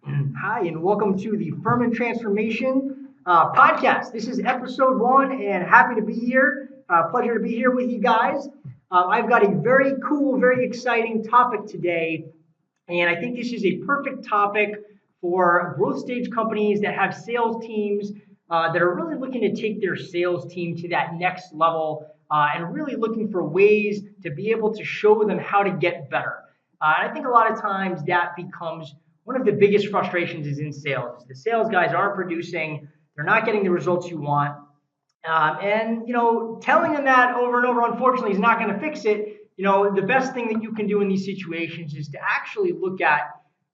Hi, and welcome to the Furman Transformation podcast. This is episode 1, and happy to be here. Pleasure to be here with you guys. I've got a very cool, very exciting topic today, and I think this is a perfect topic for growth stage companies that have sales teams that are really looking to take their sales team to that next level and really looking for ways to be able to show them how to get better. And I think a lot of times that becomes one of the biggest frustrations is in sales. The sales guys aren't producing, they're not getting the results you want. And telling them that over and over, unfortunately, is not going to fix it. The best thing that you can do in these situations is to actually look at,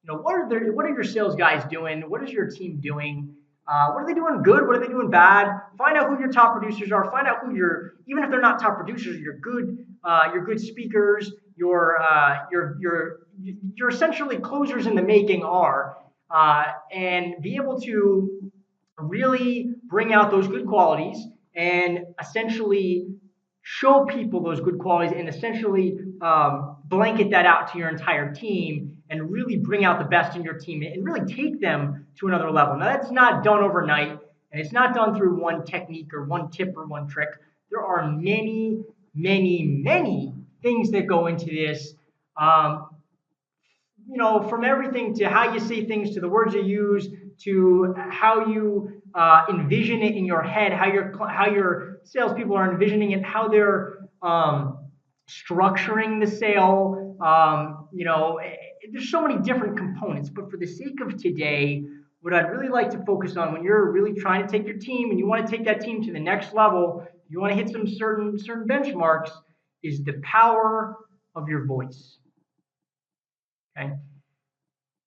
what are your sales guys doing? What is your team doing? What are they doing good? What are they doing bad? Find out who your top producers are. Find out who even if they're not top producers, your good speakers, your essentially closers in the making are, and be able to really bring out those good qualities and essentially show people those good qualities and essentially blanket that out to your entire team and really bring out the best in your team and really take them to another level. Now, that's not done overnight, and it's not done through one technique or one tip or one trick. There are many, many, many things that go into this. From everything to how you say things, to the words you use, to how you envision it in your head, how your salespeople are envisioning it, how they're structuring the sale. There's so many different components. But for the sake of today, what I'd really like to focus on when you're really trying to take your team and you want to take that team to the next level, you want to hit some certain benchmarks, is the power of your voice. Okay.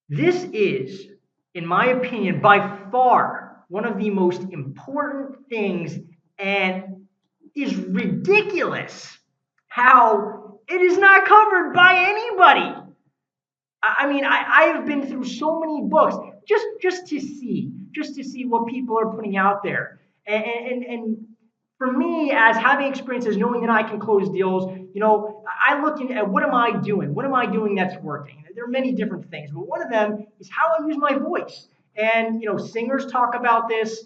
This is, in my opinion, by far one of the most important things, and is ridiculous how it is not covered by anybody. I mean, I have been through so many books just to see what people are putting out there, and for me, as having experiences, knowing that I can close deals, I look at what am I doing? What am I doing that's working? There are many different things, but one of them is how I use my voice. And singers talk about this.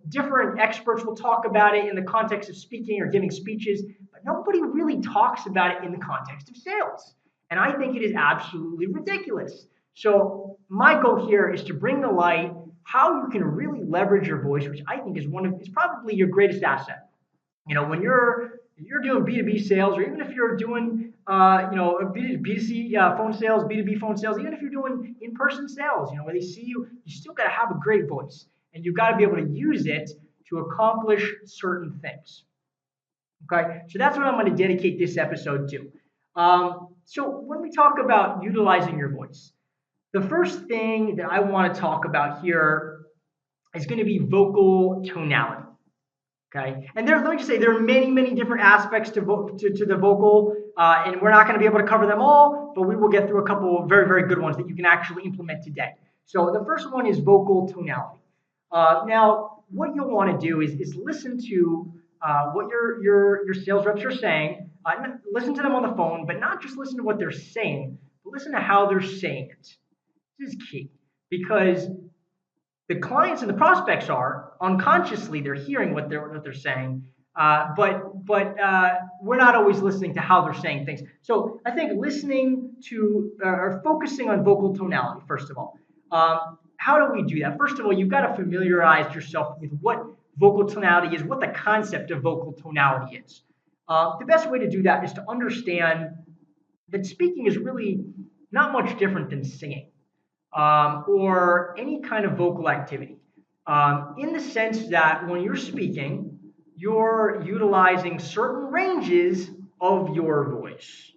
Different experts will talk about it in the context of speaking or giving speeches, but nobody really talks about it in the context of sales. And I think it is absolutely ridiculous. So my goal here is to bring to light how you can really leverage your voice, which I think is probably your greatest asset. When you're doing B2B sales, or even if you're doing B2C phone sales, B2B phone sales, even if you're doing in-person sales, where they see you, you still got to have a great voice, and you've got to be able to use it to accomplish certain things. Okay, so that's what I'm going to dedicate this episode to. So when we talk about utilizing your voice, the first thing that I want to talk about here is going to be vocal tonality. Okay, and let me just say, there are many, many different aspects to the vocal, and we're not going to be able to cover them all, but we will get through a couple of very, very good ones that you can actually implement today. So the first one is vocal tonality. Now, what you'll want to do is listen to what your sales reps are saying. Listen to them on the phone, but not just listen to what they're saying, but listen to how they're saying it. This is key, because the clients and the prospects are unconsciously, they're hearing what they're saying, but we're not always listening to how they're saying things. So I think listening to or focusing on vocal tonality, first of all. How do we do that? First of all, you've got to familiarize yourself with what vocal tonality is, what the concept of vocal tonality is. The best way to do that is to understand that speaking is really not much different than singing, or any kind of vocal activity, in the sense that when you're speaking, you're utilizing certain ranges of your voice,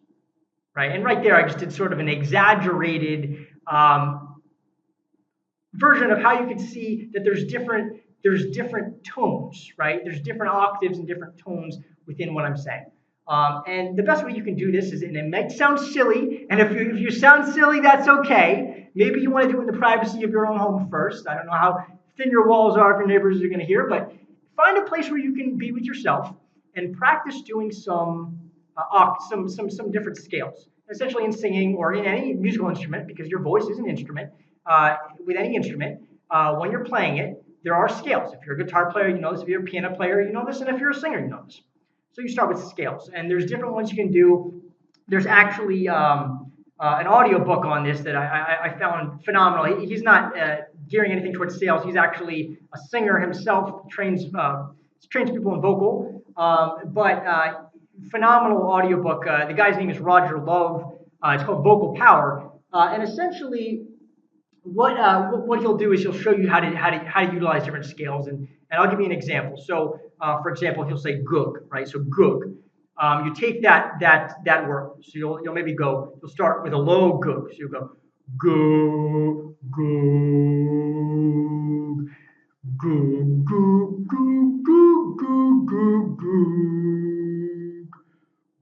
right? And right there, I just did sort of an exaggerated version of how you can see that there's different tones, right? There's different octaves and different tones within what I'm saying. And the best way you can do this is, and it might sound silly, and if you sound silly, that's okay. Maybe you want to do it in the privacy of your own home first. I don't know how thin your walls are if your neighbors are going to hear, but find a place where you can be with yourself and practice doing some different scales. essentially in singing or in any musical instrument, because your voice is an instrument, with any instrument, when you're playing it, there are scales. If you're a guitar player, you know this. If you're a piano player, you know this. And if you're a singer, you know this. So you start with scales, and there's different ones you can do. There's actually an audio book on this that I found phenomenal. He's not gearing anything towards sales. He's actually a singer himself, trains people in vocal, but phenomenal audiobook. The guy's name is Roger Love. It's called Vocal Power, and essentially what he'll do is he'll show you how to utilize different scales, and I'll give you an example. So for example, he'll say goog, right? So goog. You take that word. So you'll maybe you'll start with a low goog. So you'll go goog goog goog goog goog goog goog goog goog.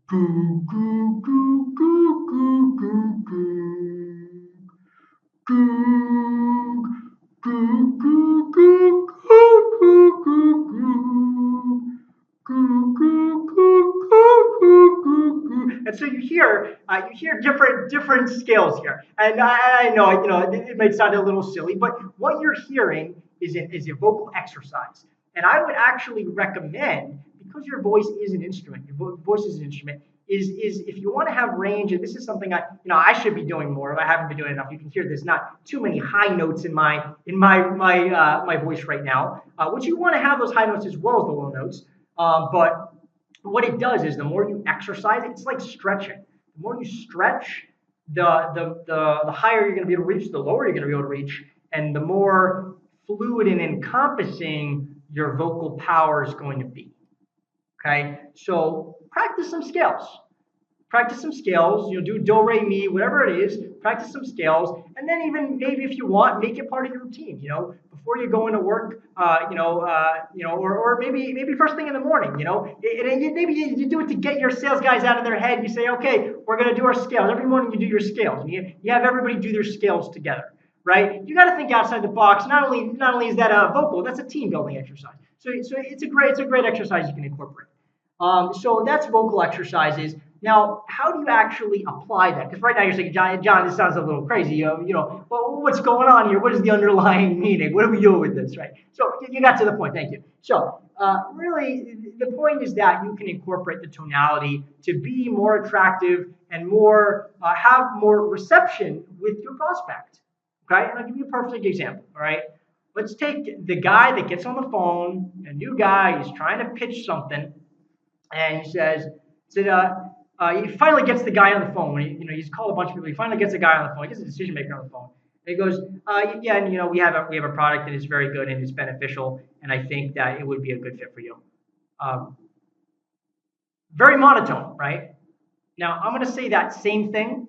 Goo goo goo goo goo goo goo. Goo goo goo goo goo goo goo. Goo goo goo goo goo goo goo. And so you hear different scales here, and I know it may sound a little silly, but what you're hearing is a vocal exercise, and I would actually recommend, because your voice is an instrument, your voice is an instrument, is if you want to have range, and this is something I should be doing more of. I haven't been doing enough. You can hear there's not too many high notes in my voice right now, which you want to have those high notes as well as the low notes. But what it does is the more you exercise it, it's like stretching. The more you stretch, the higher you're going to be able to reach, the lower you're going to be able to reach, and the more fluid and encompassing your vocal power is going to be. Okay, so practice some scales. Practice some scales. Do do, re, mi, whatever it is. Practice some scales, and then even maybe if you want, make it part of your routine. Before you go into work, or maybe first thing in the morning. And maybe you do it to get your sales guys out of their head. You say, okay, we're going to do our scales every morning. You do your scales. And you have everybody do their scales together, right? You got to think outside the box. Not only is that a vocal, that's a team building exercise. So it's a great exercise you can incorporate. So that's vocal exercises. Now, how do you actually apply that? Because right now you're saying, John, this sounds a little crazy. Well, what's going on here? What is the underlying meaning? What are we doing with this, right? So you got to the point. Thank you. So really, the point is that you can incorporate the tonality to be more attractive and have more reception with your prospect. Okay, and I'll give you a perfect example. All right, let's take the guy that gets on the phone, a new guy, he's trying to pitch something, and he he finally gets the guy on the phone. He's called a bunch of people. He finally gets a guy on the phone. He gets a decision maker on the phone. And he goes, yeah, and we have a product that is very good and it's beneficial, and I think that it would be a good fit for you. Very monotone, right? Now I'm going to say that same thing.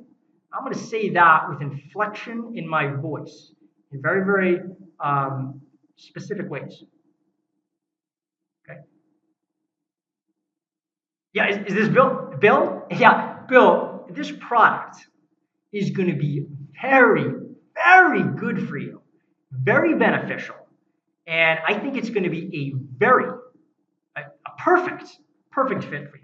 I'm going to say that with inflection in my voice in very, very specific ways. Okay. Yeah, is this Bill? Bill? Yeah, Bill, this product is going to be very, very good for you, very beneficial. And I think it's going to be a perfect fit for you.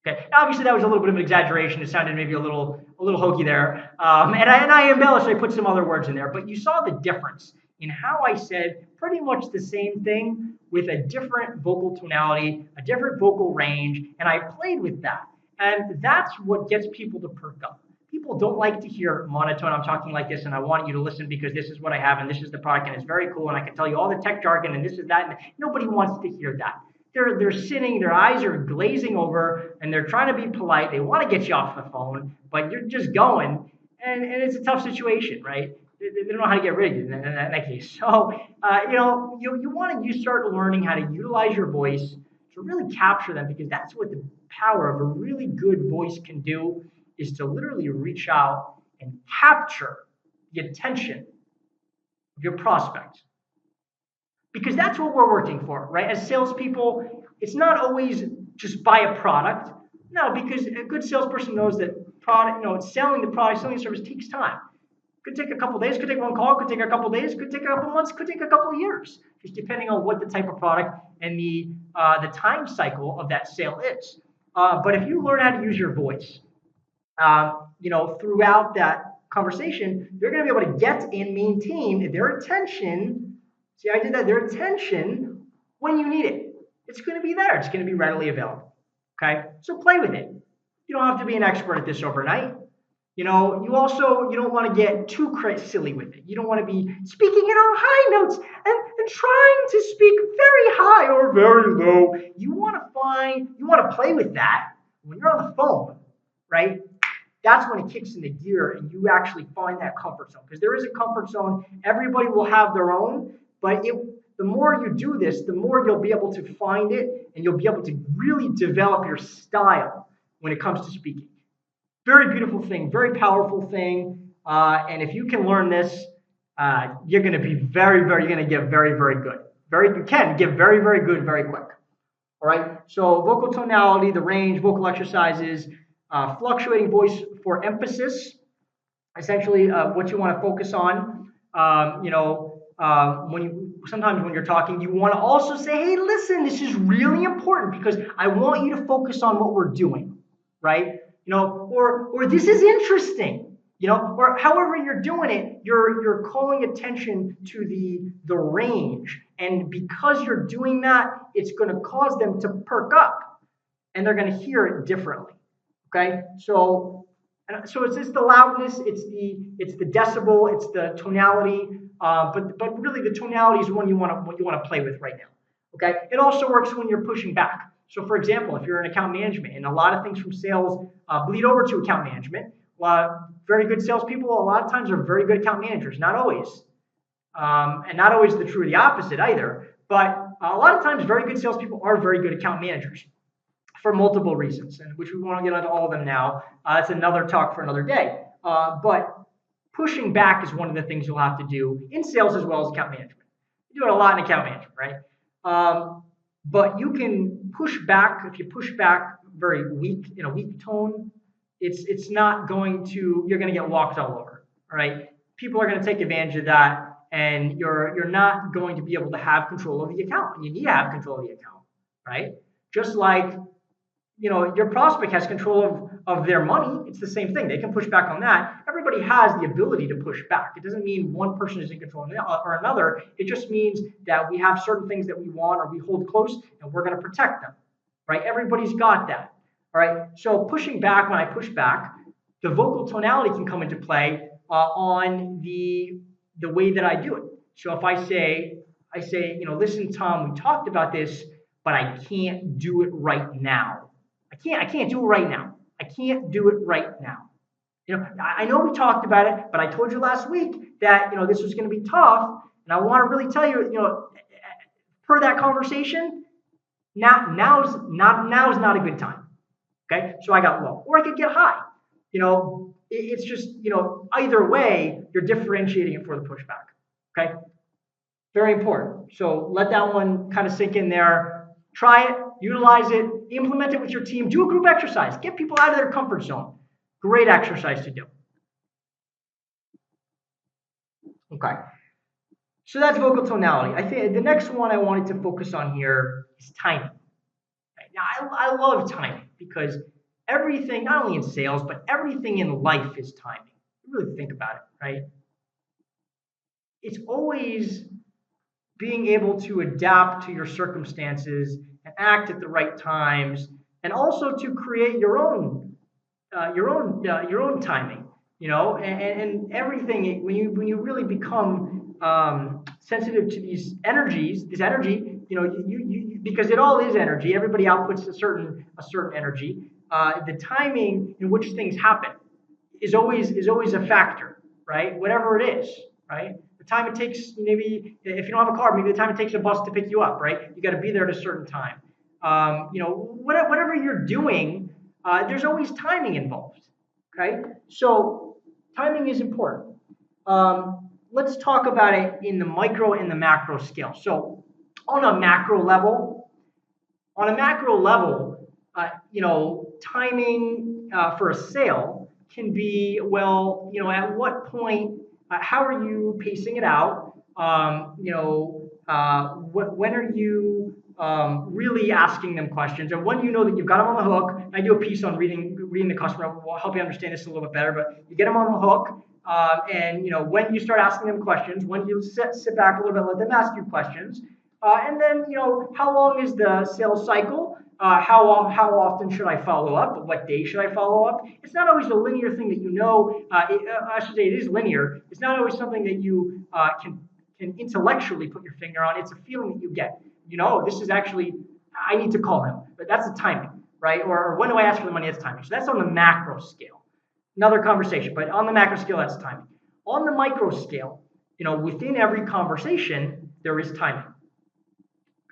Okay. Obviously, that was a little bit of an exaggeration. It sounded maybe a little hokey there, and I embellished. I put some other words in there, but you saw the difference in how I said pretty much the same thing with a different vocal tonality, a different vocal range, and I played with that, and that's what gets people to perk up. People don't like to hear monotone. I'm talking like this, and I want you to listen because this is what I have, and this is the product, and it's very cool, and I can tell you all the tech jargon, and this is that, and nobody wants to hear that. They're sitting, their eyes are glazing over, and they're trying to be polite. They want to get you off the phone, but you're just going, and it's a tough situation, right? They don't know how to get rid of you in that case. So, you start learning how to utilize your voice to really capture them, because that's what the power of a really good voice can do, is to literally reach out and capture the attention of your prospect. Because that's what we're working for, right? As salespeople, it's not always just buy a product. No, because a good salesperson knows that selling the product, selling the service takes time. Could take a couple days, could take one call, could take a couple days, could take a couple months, could take a couple of years, just depending on what the type of product and the time cycle of that sale is. But if you learn how to use your voice, throughout that conversation, they're going to be able to get and maintain their attention. See, I did that. Their attention when you need it. It's going to be there. It's going to be readily available. Okay, so play with it. You don't have to be an expert at this overnight. You don't want to get too silly with it. You don't want to be speaking in all high notes and trying to speak very high or very low. You want to play with that when you're on the phone, right? That's when it kicks into gear and you actually find that comfort zone. Because there is a comfort zone. Everybody will have their own, but the more you do this, the more you'll be able to find it and you'll be able to really develop your style when it comes to speaking. Very beautiful thing, very powerful thing. And if you can learn this, you're going to be you're going to get very, very good. You can get very, very good very quick. All right. So vocal tonality, the range, vocal exercises, fluctuating voice for emphasis. Essentially, what you want to focus on. Sometimes when you're talking, you want to also say, "Hey, listen, this is really important because I want you to focus on what we're doing." Right? Or this is interesting, or however you're doing it, you're calling attention to the range, and because you're doing that, it's going to cause them to perk up, and they're going to hear it differently. Okay, so it's just the loudness, it's the decibel, it's the tonality, but really the tonality is what you want to play with right now. Okay, it also works when you're pushing back. So, for example, if you're in account management, and a lot of things from sales bleed over to account management, very good salespeople a lot of times are very good account managers. Not always, and not always the opposite either. But a lot of times, very good salespeople are very good account managers for multiple reasons, and which we won't get into all of them now. It's another talk for another day. But pushing back is one of the things you'll have to do in sales as well as account management. You do it a lot in account management, right? But you can push back. If you push back very weak, in a weak tone, it's not going to, you're going to get walked all over. All right, people are going to take advantage of that, and you're not going to be able to have control of the account. And you need to have control of the account, right? Just like your prospect has control of their money. It's the same thing. They can push back on that. Everybody has the ability to push back. It doesn't mean one person is in control or another. It just means that we have certain things that we want or we hold close and we're going to protect them, right? Everybody's got that, all right? So pushing back, when I push back, the vocal tonality can come into play on the way that I do it. So if I say, listen, Tom, we talked about this, but I can't do it right now. I can't do it right now. I can't do it right now. I know we talked about it, but I told you last week that, this was going to be tough. And I want to really tell you, per that conversation, now's not a good time. Okay. So I got low, or I could get high. It's just, either way, you're differentiating it for the pushback. Okay. Very important. So let that one kind of sink in there. Try it, utilize it, implement it with your team. Do a group exercise. Get people out of their comfort zone. Great exercise to do. Okay. So that's vocal tonality. I think the next one I wanted to focus on here is timing. Now, I love timing because everything, not only in sales, but everything in life is timing. You really think about it, right? It's always being able to adapt to your circumstances and act at the right times, and also to create your own timing. And everything, when you really become sensitive to these energies, this energy, you because it all is energy. Everybody outputs a certain energy. The timing in which things happen is always a factor, right? Whatever it is, right? The time it takes, maybe if you don't have a car, maybe the time it takes a bus to pick you up, right? You got to be there at a certain time. Whatever you're doing, there's always timing involved. Okay, so timing is important. Let's talk about it in the micro and the macro scale. So on a macro level, timing for a sale can be, well, at what point, how are you pacing it out? When are you really asking them questions, and when you know that you've got them on the hook? I do a piece on reading reading the customer will help you understand this a little bit better. But you get them on the hook, and when you start asking them questions, when you sit back a little bit, let them ask you questions, and then how long is the sales cycle? How often should I follow up? What day should I follow up? It's not always a linear thing that I should say it is linear. It's not always something that you can intellectually put your finger on. It's a feeling that you get. This is actually, I need to call him. But that's the timing, right? Or when do I ask for the money? That's timing. So that's on the macro scale. Another conversation, but on the macro scale, that's timing. On the micro scale, within every conversation, there is timing.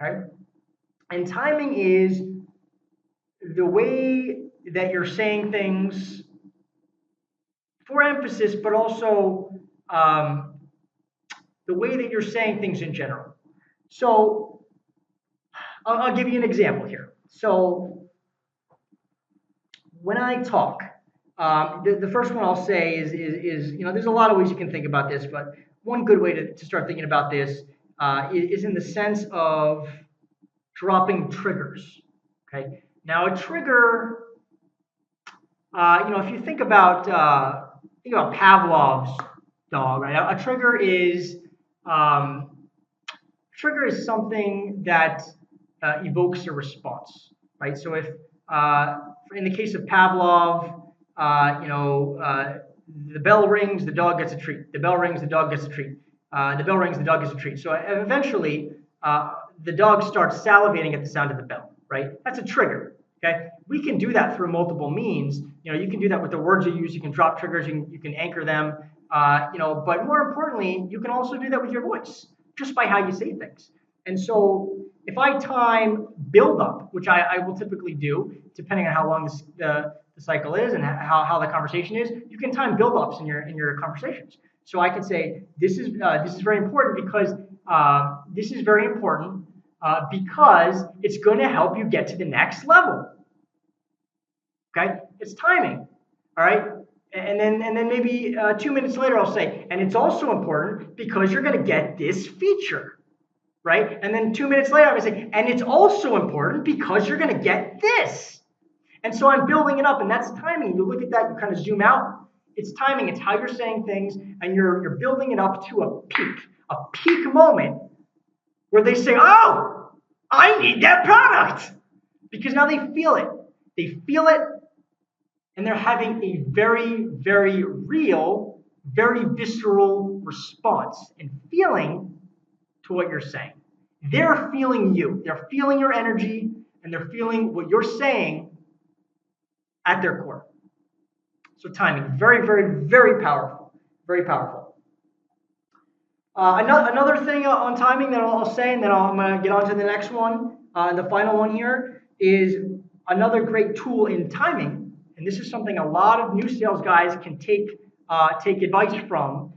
Okay? And timing is the way that you're saying things for emphasis, but also the way that you're saying things in general. So I'll give you an example here. So when I talk, the first one I'll say is there's a lot of ways you can think about this, but one good way to start thinking about this is in the sense of dropping triggers. Okay. Now a trigger, if you think about Pavlov's dog, right? A trigger is something that evokes a response, right? So if in the case of Pavlov, the bell rings, the dog gets a treat. The bell rings, the dog gets a treat. The bell rings, the dog gets a treat. So eventually, the dog starts salivating at the sound of the bell, right? That's a trigger. Okay, we can do that through multiple means. You can do that with the words you use. You can drop triggers. You can anchor them. But more importantly, you can also do that with your voice, just by how you say things. And so, if I time build up, which I will typically do, depending on how long the cycle is and how the conversation is, you can time build ups in your conversations. So I can say this is very important because this is very important because it's going to help you get to the next level. Okay, it's timing. All right, and then maybe 2 minutes later I'll say, and it's also important because you're going to get this feature, right? And then 2 minutes later I'm going to say, and it's also important because you're going to get this. And so I'm building it up, and that's timing. You look at that, you kind of zoom out. It's timing. It's how you're saying things, and you're building it up to a peak moment where they say, oh, I need that product. Because now they feel it. They feel it, and they're having a very, very real, very visceral response and feeling to what you're saying. They're feeling you. They're feeling your energy, and they're feeling what you're saying at their core. So timing, very, very, very powerful. Very powerful. Another thing on timing that I'll say, and then I'm going to get on to the next one, the final one here, is another great tool in timing, and this is something a lot of new sales guys can take advice from,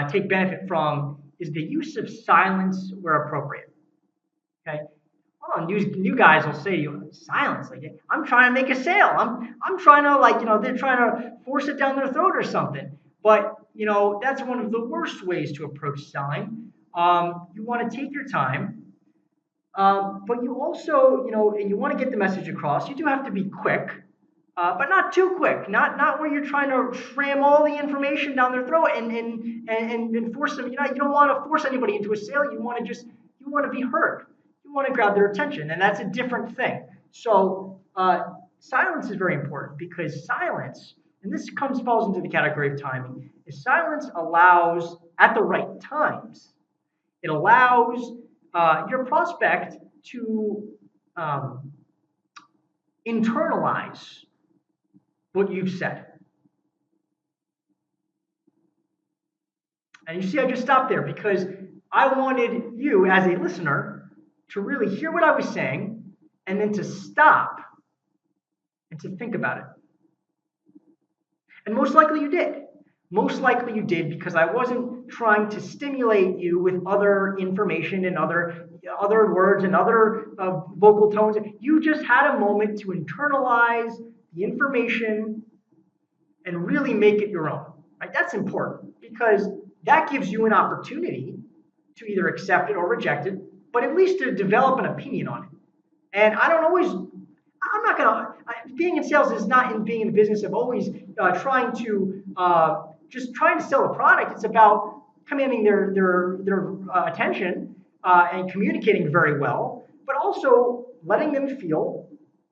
take benefit from, is the use of silence where appropriate. Okay. Oh, new guys will say to you, silence, like I'm trying to make a sale. I'm trying to they're trying to force it down their throat or something. But that's one of the worst ways to approach selling. You want to take your time, but you also and you want to get the message across. You do have to be quick, but not too quick. Not where you're trying to cram all the information down their throat and force them. You don't want to force anybody into a sale. You want to be heard. You want to grab their attention, and that's a different thing. So silence is very important because silence, and this falls into the category of timing, is silence allows, at the right times, it allows your prospect to internalize what you've said. And you see, I just stopped there because I wanted you as a listener to really hear what I was saying and then to stop and to think about it. And most likely you did. Most likely you did because I wasn't trying to stimulate you with other information and other words and other vocal tones. You just had a moment to internalize the information and really make it your own. Right? That's important because that gives you an opportunity to either accept it or reject it, but at least to develop an opinion on it. And I don't always I'm not gonna. Being in sales is not in being in the business of always trying to just trying to sell a product. It's about commanding their attention and communicating very well, but also letting them feel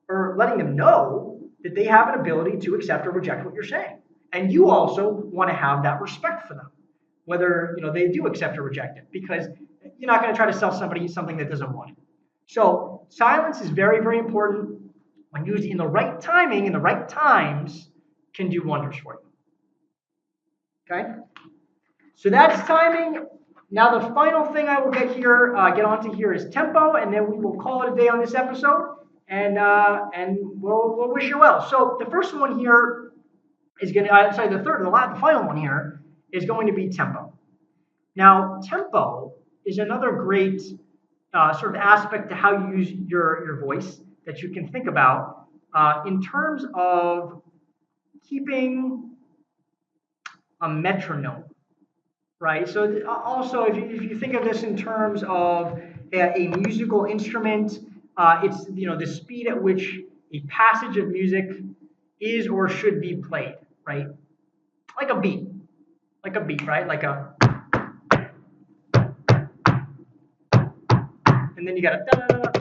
or letting them know that they have an ability to accept or reject what you're saying. And you also want to have that respect for them, whether they do accept or reject it, because you're not going to try to sell somebody something that doesn't want it. So silence is very, very important. When used in the right timing, in the right times, can do wonders for you. Okay? So that's timing. Now the final thing I will get onto here is tempo, and then we will call it a day on this episode, and we'll wish you well. So the first one here is going to, the final one here is going to be tempo. Now tempo is another great sort of aspect to how you use your voice that you can think about in terms of keeping a metronome, right? So also, if you think of this in terms of a musical instrument, it's the speed at which a passage of music is or should be played, right? Like a beat, right? Like a, and then you got a da da da.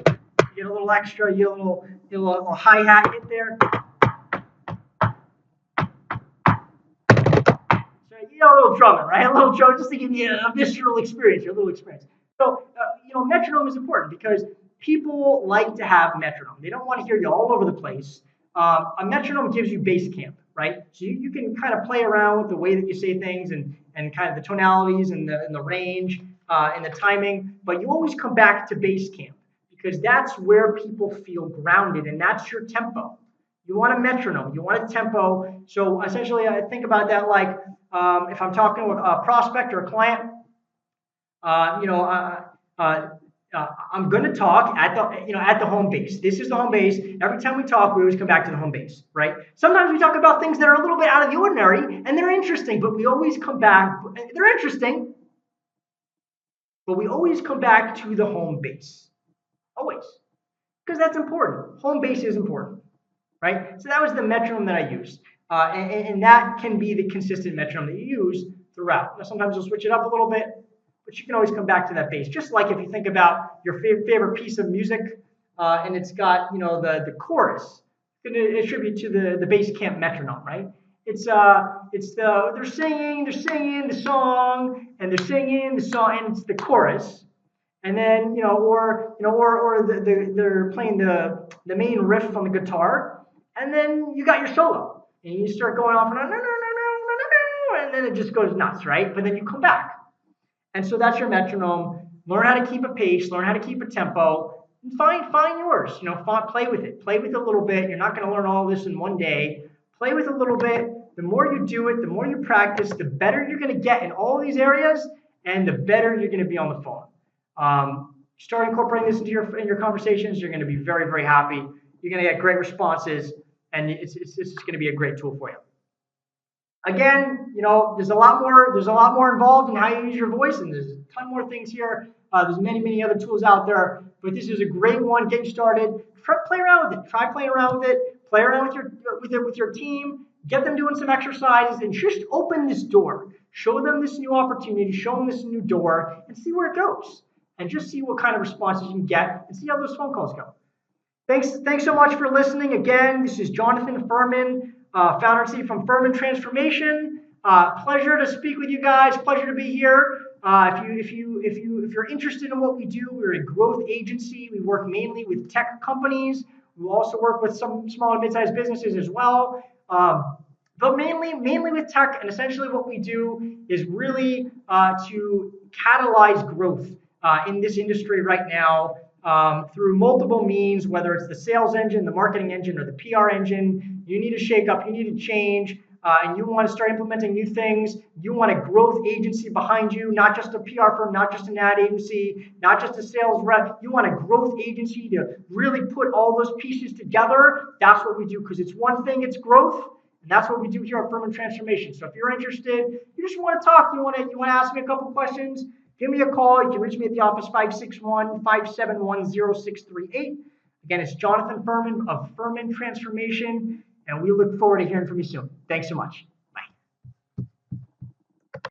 You get a little extra, you get a little hi hat hit there. So a little drumming, right? A little drum just to give you a visceral experience, a little experience. So metronome is important because people like to have metronome. They don't want to hear you all over the place. A metronome gives you base camp, right? So you can kind of play around with the way that you say things and kind of the tonalities and the range and the timing, but you always come back to base camp because that's where people feel grounded and that's your tempo. You want a metronome, you want a tempo. So essentially, I think about that like if I'm talking with a prospect or a client, uh, you know, uh, uh, I'm going to talk at the home base. This is the home base. Every time we talk, we always come back to the home base, right? Sometimes we talk about things that are a little bit out of the ordinary and they're interesting, but we always come back. They're interesting, but we always come back to the home base, always, because that's important. Home base is important, right? So that was the metronome that I used, and that can be the consistent metronome that you use throughout. Now, sometimes you'll switch it up a little bit, but you can always come back to that base. Just like if you think about your favorite piece of music, and it's got the chorus, it attribute to the base camp metronome, right? They're singing the song, and they're singing the song, and it's the chorus, and then they're playing the main riff on the guitar, and then you got your solo, and you start going off and no no no no no no, and then it just goes nuts, right? But then you come back. And so that's your metronome. Learn how to keep a pace, learn how to keep a tempo, and find yours. Play with it. Play with it a little bit. You're not going to learn all this in one day. Play with it a little bit. The more you do it, the more you practice, the better you're going to get in all these areas, and the better you're going to be on the phone. Start incorporating this into your conversations. You're going to be very, very happy. You're going to get great responses, and it's going to be a great tool for you. Again, there's a lot more involved in how you use your voice, and there's a ton more things here. There's many other tools out there, but this is a great one. Get you started. Play around with it. Try playing around with it. Play around with your team. Get them doing some exercises, and just open this door. Show them this new opportunity. Show them this new door, and see where it goes. And just see what kind of responses you can get, and see how those phone calls go. Thanks so much for listening. Again, this is Jonathan Furman, founder and CEO from Furman Transformation. Pleasure to speak with you guys. Pleasure to be here. If you're interested in what we do, we're a growth agency. We work mainly with tech companies. We also work with some small and mid-sized businesses as well. But mainly with tech, and essentially what we do is really to catalyze growth in this industry right now. Through multiple means, whether it's the sales engine, the marketing engine, or the PR engine. You need to shake up, you need to change, and you want to start implementing new things. You want a growth agency behind you, not just a PR firm, not just an ad agency, not just a sales rep. You want a growth agency to really put all those pieces together. That's what we do, because it's one thing, it's growth. And that's what we do here at Furman Transformation. So if you're interested, you just want to talk, you want to ask me a couple questions, give me a call. You can reach me at the office, 561-571-0638. Again, it's Jonathan Furman of Furman Transformation, and we look forward to hearing from you soon. Thanks so much.